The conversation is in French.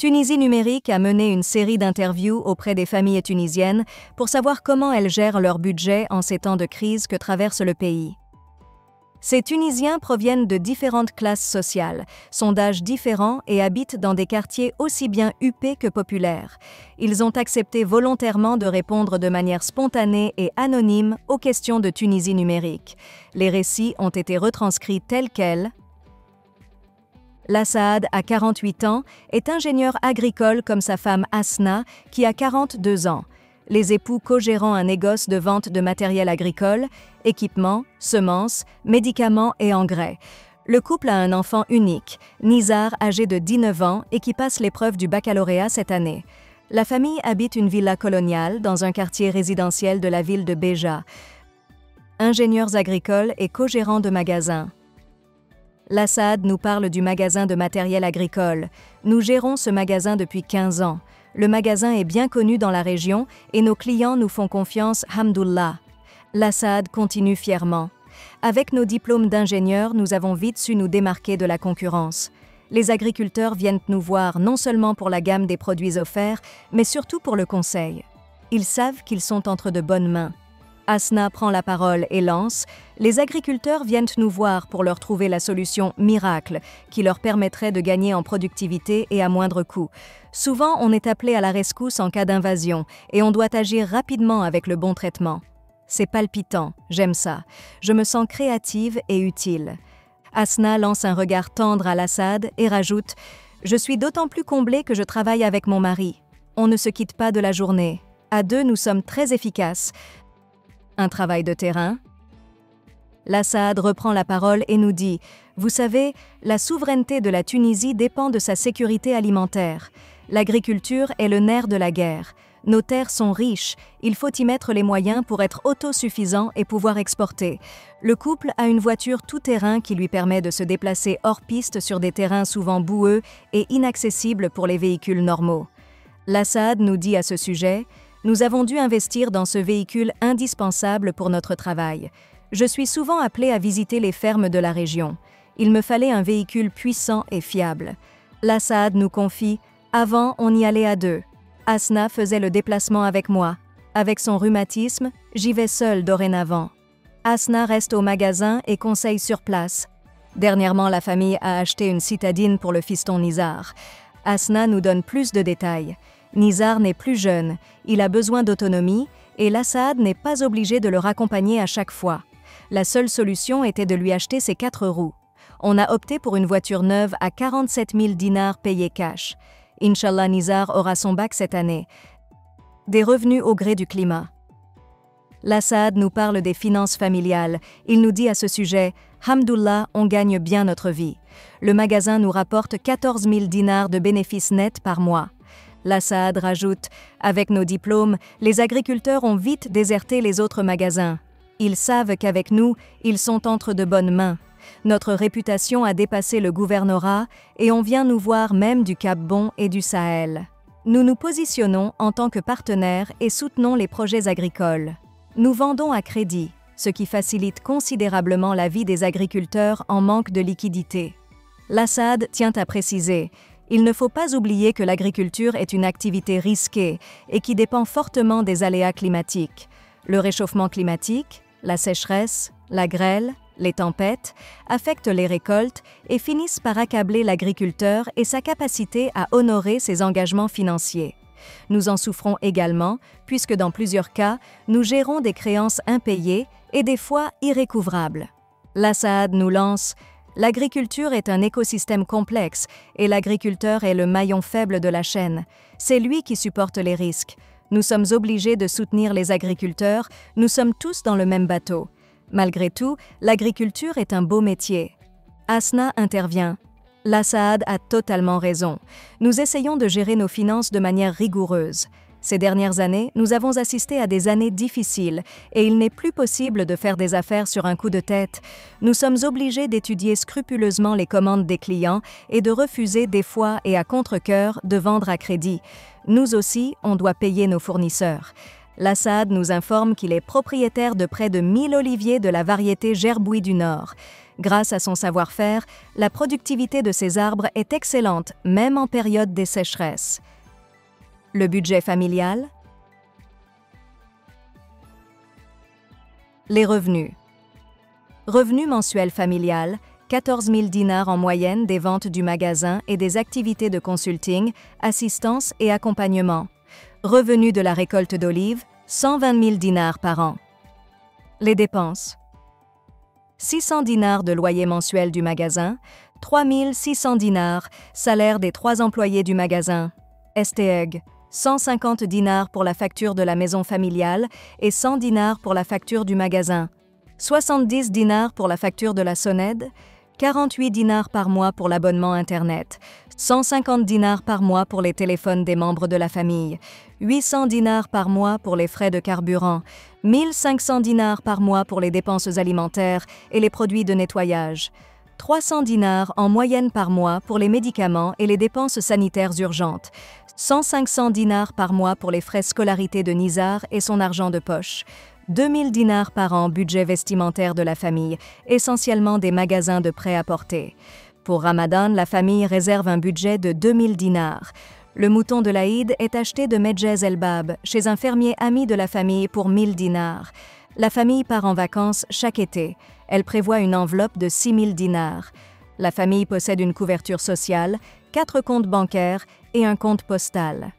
Tunisie numérique a mené une série d'interviews auprès des familles tunisiennes pour savoir comment elles gèrent leur budget en ces temps de crise que traverse le pays. Ces Tunisiens proviennent de différentes classes sociales, sont d'âges différents et habitent dans des quartiers aussi bien huppés que populaires. Ils ont accepté volontairement de répondre de manière spontanée et anonyme aux questions de Tunisie numérique. Les récits ont été retranscrits tels quels. Lassaad, à 48 ans, est ingénieur agricole comme sa femme Asna, qui a 42 ans. Les époux co-gérant un négoce de vente de matériel agricole, équipements, semences, médicaments et engrais. Le couple a un enfant unique, Nizar, âgé de 19 ans et qui passe l'épreuve du baccalauréat cette année. La famille habite une villa coloniale dans un quartier résidentiel de la ville de Béja. Ingénieurs agricoles et co-gérants de magasins. Lassaad nous parle du magasin de matériel agricole. Nous gérons ce magasin depuis 15 ans. Le magasin est bien connu dans la région et nos clients nous font confiance, hamdoullah. Lassaad continue fièrement. Avec nos diplômes d'ingénieur, nous avons vite su nous démarquer de la concurrence. Les agriculteurs viennent nous voir non seulement pour la gamme des produits offerts, mais surtout pour le conseil. Ils savent qu'ils sont entre de bonnes mains. Asna prend la parole et lance « Les agriculteurs viennent nous voir pour leur trouver la solution miracle qui leur permettrait de gagner en productivité et à moindre coût. Souvent, on est appelé à la rescousse en cas d'invasion et on doit agir rapidement avec le bon traitement. C'est palpitant, j'aime ça. Je me sens créative et utile. » Asna lance un regard tendre à Lassaad et rajoute « Je suis d'autant plus comblée que je travaille avec mon mari. On ne se quitte pas de la journée. À deux, nous sommes très efficaces. » Un travail de terrain. Lassaad reprend la parole et nous dit « Vous savez, la souveraineté de la Tunisie dépend de sa sécurité alimentaire. L'agriculture est le nerf de la guerre. Nos terres sont riches, il faut y mettre les moyens pour être autosuffisant et pouvoir exporter. Le couple a une voiture tout-terrain qui lui permet de se déplacer hors piste sur des terrains souvent boueux et inaccessibles pour les véhicules normaux. » Lassaad nous dit à ce sujet « Nous avons dû investir dans ce véhicule indispensable pour notre travail. Je suis souvent appelé à visiter les fermes de la région. Il me fallait un véhicule puissant et fiable. » Lassaad nous confie « Avant, on y allait à deux. Asna faisait le déplacement avec moi. Avec son rhumatisme, j'y vais seule dorénavant. Asna reste au magasin et conseille sur place. Dernièrement, la famille a acheté une citadine pour le fiston Nizar. Asna nous donne plus de détails. Nizar n'est plus jeune, il a besoin d'autonomie et Lassaad n'est pas obligé de le raccompagner à chaque fois. La seule solution était de lui acheter ses 4 roues. On a opté pour une voiture neuve à 47 000 dinars payés cash. Inch'Allah, Nizar aura son bac cette année. Des revenus au gré du climat. Lassaad nous parle des finances familiales. Il nous dit à ce sujet « Hamdoullah, on gagne bien notre vie. Le magasin nous rapporte 14 000 dinars de bénéfices nets par mois. » Lassaad rajoute « Avec nos diplômes, les agriculteurs ont vite déserté les autres magasins. Ils savent qu'avec nous, ils sont entre de bonnes mains. Notre réputation a dépassé le gouvernorat et on vient nous voir même du Cap-Bon et du Sahel. Nous nous positionnons en tant que partenaires et soutenons les projets agricoles. Nous vendons à crédit, ce qui facilite considérablement la vie des agriculteurs en manque de liquidité. » Lassaad tient à préciser « Il ne faut pas oublier que l'agriculture est une activité risquée et qui dépend fortement des aléas climatiques. Le réchauffement climatique, la sécheresse, la grêle, les tempêtes affectent les récoltes et finissent par accabler l'agriculteur et sa capacité à honorer ses engagements financiers. Nous en souffrons également, puisque dans plusieurs cas, nous gérons des créances impayées et des fois irrécouvrables. » Lassaad nous lance « L'agriculture est un écosystème complexe et l'agriculteur est le maillon faible de la chaîne. C'est lui qui supporte les risques. Nous sommes obligés de soutenir les agriculteurs, nous sommes tous dans le même bateau. Malgré tout, l'agriculture est un beau métier. » Asna intervient. « Lassaad a totalement raison. Nous essayons de gérer nos finances de manière rigoureuse. Ces dernières années, nous avons assisté à des années difficiles et il n'est plus possible de faire des affaires sur un coup de tête. Nous sommes obligés d'étudier scrupuleusement les commandes des clients et de refuser des fois et à contre-cœur de vendre à crédit. Nous aussi, on doit payer nos fournisseurs. » Lassaad nous informe qu'il est propriétaire de près de 1000 oliviers de la variété Gerbouy du Nord. Grâce à son savoir-faire, la productivité de ces arbres est excellente, même en période des sécheresses. Le budget familial. Les revenus. Revenu mensuel familial, 14 000 dinars en moyenne des ventes du magasin et des activités de consulting, assistance et accompagnement. Revenu de la récolte d'olives, 120 000 dinars par an. Les dépenses. 600 dinars de loyer mensuel du magasin, 3 600 dinars, salaire des 3 employés du magasin. STEG, 150 dinars pour la facture de la maison familiale et 100 dinars pour la facture du magasin. 70 dinars pour la facture de la SONED, 48 dinars par mois pour l'abonnement Internet, 150 dinars par mois pour les téléphones des membres de la famille, 800 dinars par mois pour les frais de carburant, 1500 dinars par mois pour les dépenses alimentaires et les produits de nettoyage, 300 dinars en moyenne par mois pour les médicaments et les dépenses sanitaires urgentes, 100-500 dinars par mois pour les frais scolarité de Nizar et son argent de poche, 2000 dinars par an budget vestimentaire de la famille, essentiellement des magasins de prêt-à-porter. Pour Ramadan, la famille réserve un budget de 2000 dinars. Le mouton de l'Aïd est acheté de Medjez El-Bab, chez un fermier ami de la famille pour 1000 dinars. La famille part en vacances chaque été. Elle prévoit une enveloppe de 6000 dinars. La famille possède une couverture sociale, 4 comptes bancaires et un compte postal.